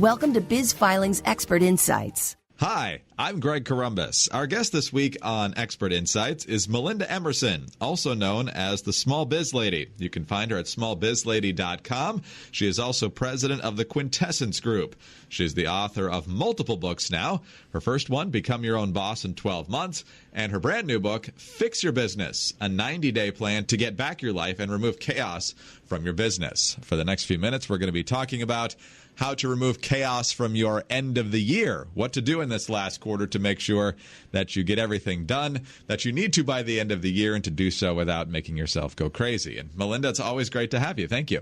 Welcome to Biz Filing's Expert Insights. Hi, I'm Greg Columbus. Our guest this week on Expert Insights is Melinda Emerson, also known as the Small Biz Lady. You can find her at smallbizlady.com. She is also president of the Quintessence Group. She's the author of multiple books now. Her first one, Become Your Own Boss in 12 Months, and her brand new book, Fix Your Business, a 90-day plan to get back your life and remove chaos from your business. For the next few minutes, we're going to be talking about how to remove chaos from your end of the year, what to do in this last quarter to make sure that you get everything done that you need to by the end of the year and to do so without making yourself go crazy. And Melinda, it's always great to have you. Thank you.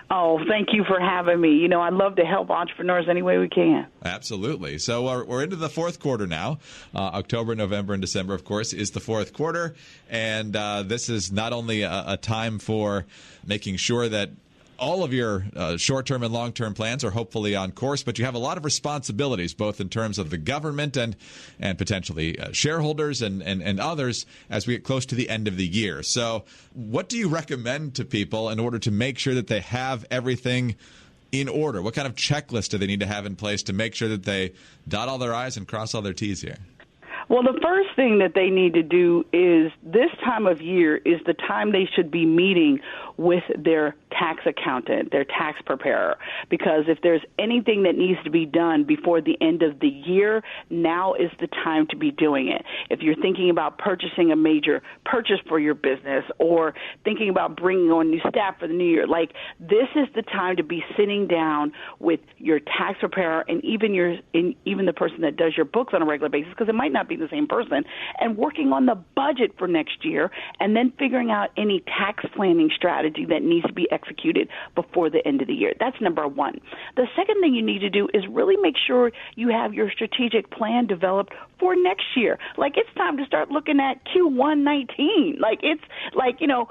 Oh, thank you for having me. You know, I love to help entrepreneurs any way we can. Absolutely. So we're into the fourth quarter now. October, November, and December, of course, is the fourth quarter. And this is not only a time for making sure that all of your short-term and long-term plans are hopefully on course, but you have a lot of responsibilities, both in terms of the government and potentially shareholders and others as we get close to the end of the year. So what do you recommend to people in order to make sure that they have everything in order? What kind of checklist do they need to have in place to make sure that they dot all their I's and cross all their T's here? Well, the first thing that they need to do is this time of year is the time they should be meeting with their tax accountant, their tax preparer, because if there's anything that needs to be done before the end of the year, now is the time to be doing it. If you're thinking about purchasing a major purchase for your business or thinking about bringing on new staff for the new year, like this is the time to be sitting down with your tax preparer and even the person that does your books on a regular basis, because it might not be the same person, and working on the budget for next year and then figuring out any tax planning strategy that needs to be executed before the end of the year. That's number one. The second thing you need to do is really make sure you have your strategic plan developed for next year. Like it's time to start looking at Q1 19. Like it's like, you know,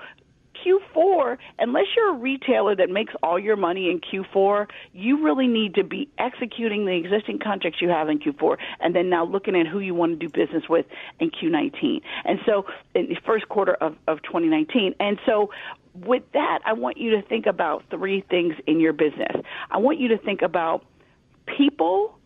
Q4, unless you're a retailer that makes all your money in Q4, you really need to be executing the existing contracts you have in Q4 and then now looking at who you want to do business with in Q19. And so in the first quarter of 2019. And so with that, I want you to think about three things in your business. I want you to think about people,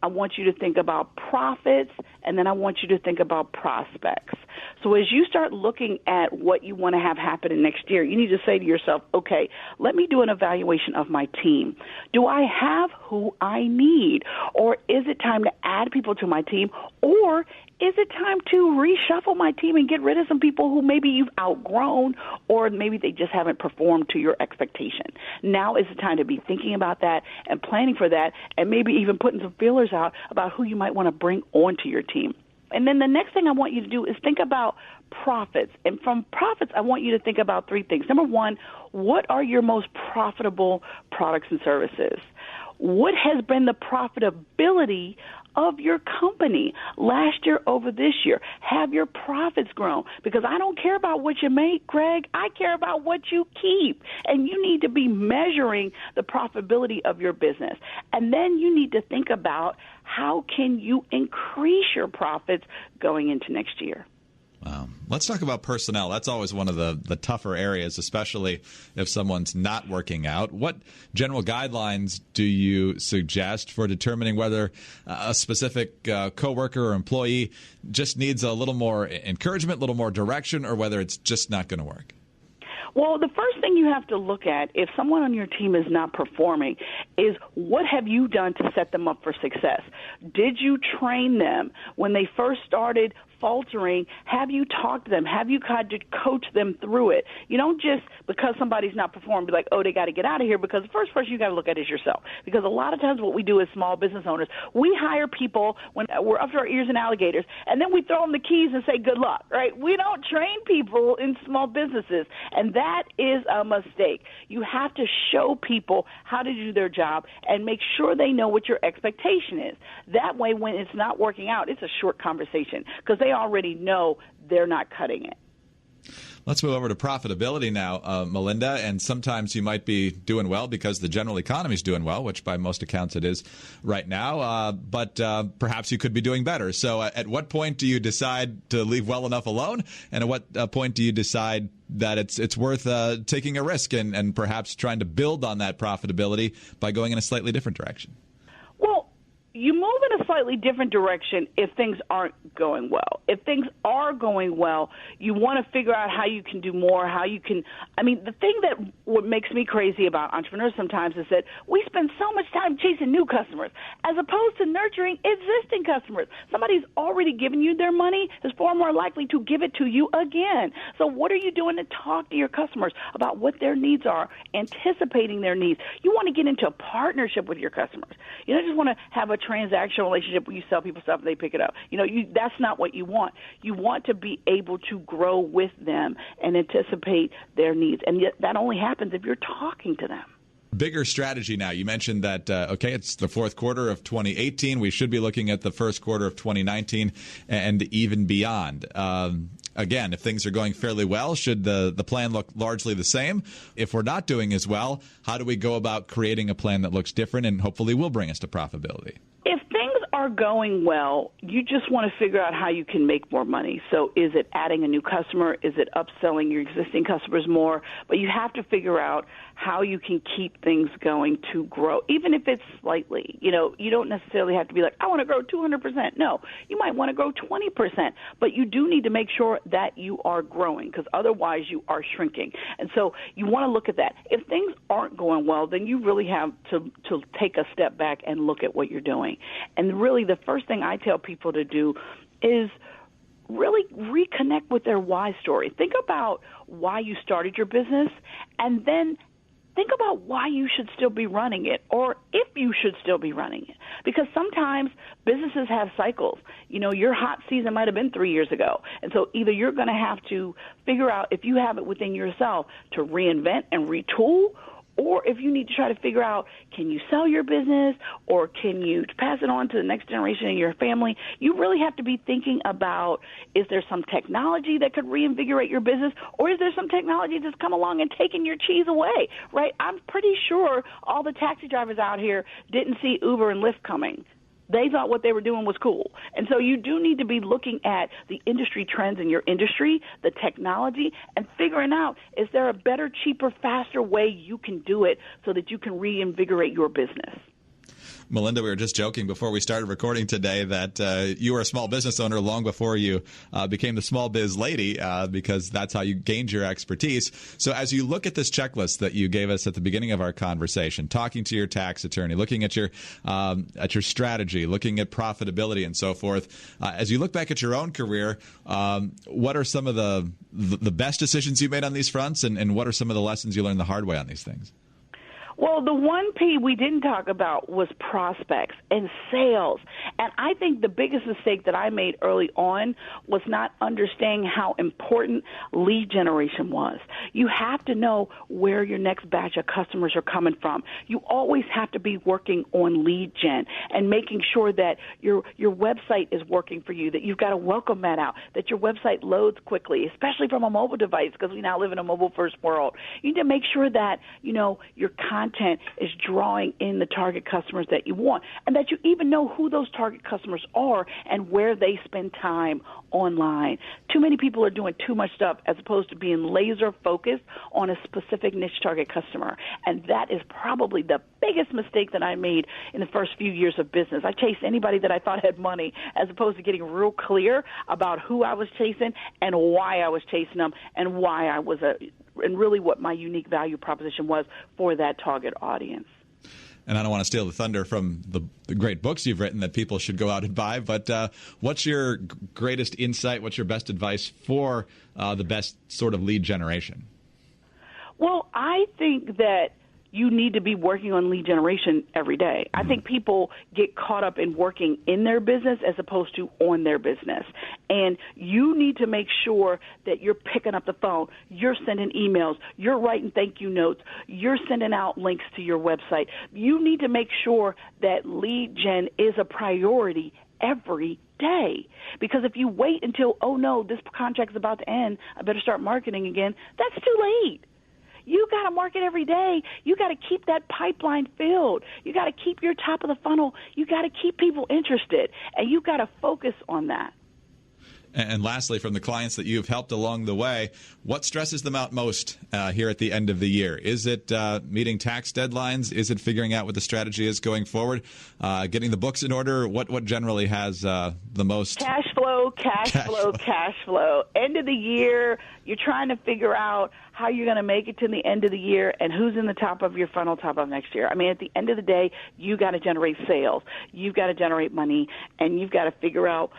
I want you to think about profits, and then I want you to think about prospects. So as you start looking at what you want to have happen in next year, you need to say to yourself, okay, let me do an evaluation of my team. Do I have who I need? Or is it time to add people to my team? Or is it time to reshuffle my team and get rid of some people who maybe you've outgrown or maybe they just haven't performed to your expectation? Now is the time to be thinking about that and planning for that and maybe even putting some feelers out about who you might want to bring onto your team. And then the next thing I want you to do is think about profits. And from profits, I want you to think about three things. Number one, what are your most profitable products and services? What has been the profitability of your company last year over this year? Have your profits grown? Because I don't care about what you make, Greg. I care about what you keep. And you need to be measuring the profitability of your business. And then you need to think about how can you increase your profits going into next year. Wow. Let's talk about personnel. That's always one of the tougher areas, especially if someone's not working out. What general guidelines do you suggest for determining whether a specific coworker or employee just needs a little more encouragement, a little more direction, or whether it's just not going to work? Well, the first thing you have to look at if someone on your team is not performing is what have you done to set them up for success? Did you train them when they first started faltering? Have you talked to them? Have you tried to coach them through it? You don't just, because somebody's not performing, be like, oh, they got to get out of here, because the first person you got to look at is yourself. Because a lot of times what we do as small business owners, we hire people when we're up to our ears in alligators, and then we throw them the keys and say good luck, right? We don't train people in small businesses, and that is a mistake. You have to show people how to do their job and make sure they know what your expectation is. That way, when it's not working out, it's a short conversation because they already know they're not cutting it. Let's move over to profitability now, Melinda. And sometimes you might be doing well because the general economy is doing well, which by most accounts it is right now. But perhaps you could be doing better. So at what point do you decide to leave well enough alone? And at what point do you decide that it's worth taking a risk and perhaps trying to build on that profitability by going in a slightly different direction? Well, you move in a slightly different direction if things aren't going well. If things are going well, you want to figure out how you can do more, how you can – I mean, the thing that what makes me crazy about entrepreneurs sometimes is that we spend so much time chasing new customers as opposed to nurturing existing customers. Somebody's already given you their money is far more likely to give it to you again. So what are you doing to talk to your customers about what their needs are, anticipating their needs? You want to get into a partnership with your customers. You don't just want to have a transactional relationship where you sell people stuff and they pick it up. That's not what you want. You want to be able to grow with them and anticipate their needs. And yet that only happens if you're talking to them. Bigger strategy now. You mentioned that, it's the fourth quarter of 2018. We should be looking at the first quarter of 2019 and even beyond. Again, if things are going fairly well, should the plan look largely the same? If we're not doing as well, how do we go about creating a plan that looks different and hopefully will bring us to profitability? If things are going well, you just want to figure out how you can make more money. So is it adding a new customer? Is it upselling your existing customers more? But you have to figure out how you can keep things going to grow, even if it's slightly. You don't necessarily have to be like, I want to grow 200%. No, you might want to grow 20%. But you do need to make sure that you are growing because otherwise you are shrinking. And so you want to look at that. If things aren't going well, then you really have to take a step back and look at what you're doing. And really the first thing I tell people to do is really reconnect with their why story. Think about why you started your business and then think about why you should still be running it or if you should still be running it. Because sometimes businesses have cycles. Your hot season might have been 3 years ago. And so either you're going to have to figure out if you have it within yourself to reinvent and retool, or if you need to try to figure out, can you sell your business or can you pass it on to the next generation in your family? You really have to be thinking about, is there some technology that could reinvigorate your business or is there some technology that's come along and taken your cheese away, right? I'm pretty sure all the taxi drivers out here didn't see Uber and Lyft coming. They thought what they were doing was cool. And so you do need to be looking at the industry trends in your industry, the technology, and figuring out, is there a better, cheaper, faster way you can do it so that you can reinvigorate your business? Melinda, we were just joking before we started recording today that you were a small business owner long before you became the Small Biz Lady because that's how you gained your expertise. So as you look at this checklist that you gave us at the beginning of our conversation, talking to your tax attorney, looking at your strategy, looking at profitability and so forth, as you look back at your own career, what are some of the best decisions you made on these fronts and what are some of the lessons you learned the hard way on these things? Well, the one P we didn't talk about was prospects and sales. And I think the biggest mistake that I made early on was not understanding how important lead generation was. You have to know where your next batch of customers are coming from. You always have to be working on lead gen and making sure that your website is working for you, that you've got a welcome mat out, that your website loads quickly, especially from a mobile device because we now live in a mobile-first world. You need to make sure that, your content is drawing in the target customers that you want and that you even know who those target customers are and where they spend time online. Too many people are doing too much stuff as opposed to being laser focused on a specific niche target customer. And that is probably the biggest mistake that I made in the first few years of business. I chased anybody that I thought had money as opposed to getting real clear about who I was chasing and why I was chasing them and why I was and really what my unique value proposition was for that target audience. And I don't want to steal the thunder from the great books you've written that people should go out and buy, but what's your greatest insight? What's your best advice for the best sort of lead generation? Well, I think that you need to be working on lead generation every day. I think people get caught up in working in their business as opposed to on their business. And you need to make sure that you're picking up the phone, you're sending emails, you're writing thank you notes, you're sending out links to your website. You need to make sure that lead gen is a priority every day. Because if you wait until, oh, no, this contract's about to end, I better start marketing again, that's too late. You got to market every day. You got to keep that pipeline filled. You got to keep your top of the funnel. You got to keep people interested, and you got to focus on that. And lastly, from the clients that you've helped along the way, what stresses them out most here at the end of the year? Is it meeting tax deadlines? Is it figuring out what the strategy is going forward? Getting the books in order? What generally has the most? Cash flow. End of the year, you're trying to figure out how you're going to make it to the end of the year and who's in the top of your funnel top of next year. I mean, at the end of the day, you got to generate sales. You've got to generate money, and you've got to figure out,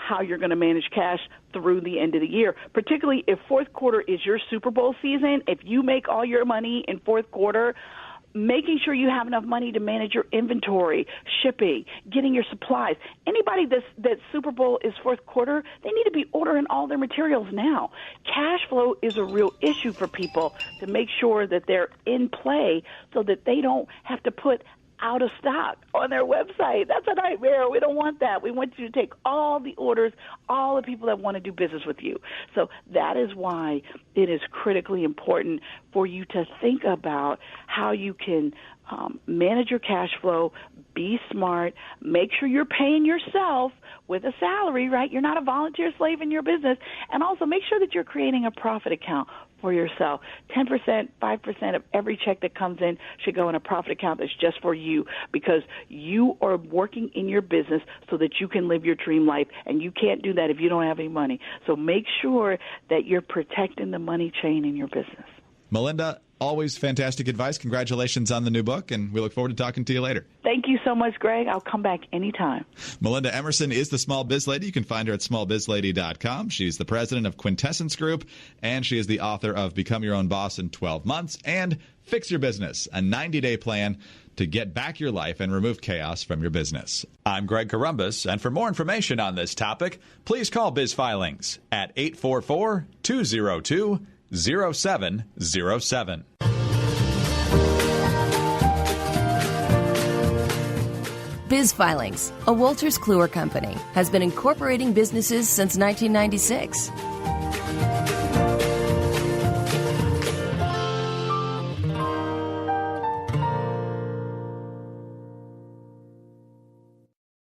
how you're going to manage cash through the end of the year, particularly if fourth quarter is your Super Bowl season. If you make all your money in fourth quarter, making sure you have enough money to manage your inventory, shipping, getting your supplies. Anybody that Super Bowl is fourth quarter, they need to be ordering all their materials now. Cash flow is a real issue for people to make sure that they're in play so that they don't have to put out of stock on their website. That's a nightmare. We don't want that. We want you to take all the orders, all the people that want to do business with you. So that is why it is critically important for you to think about how you can manage your cash flow, be smart, make sure you're paying yourself with a salary, right? You're not a volunteer slave in your business. And also make sure that you're creating a profit account for yourself. 10%, 5% of every check that comes in should go in a profit account that's just for you, because you are working in your business so that you can live your dream life, and you can't do that if you don't have any money. So make sure that you're protecting the money chain in your business. Melinda, always fantastic advice. Congratulations on the new book, and we look forward to talking to you later. Thank you so much, Greg. I'll come back anytime. Melinda Emerson is the Small Biz Lady. You can find her at smallbizlady.com. She's the president of Quintessence Group, and she is the author of Become Your Own Boss in 12 Months and Fix Your Business, a 90-day plan to get back your life and remove chaos from your business. I'm Greg Corombos, and for more information on this topic, please call Biz Filings at 844-202-0707. Biz Filings, a Wolters Kluwer company, has been incorporating businesses since 1996.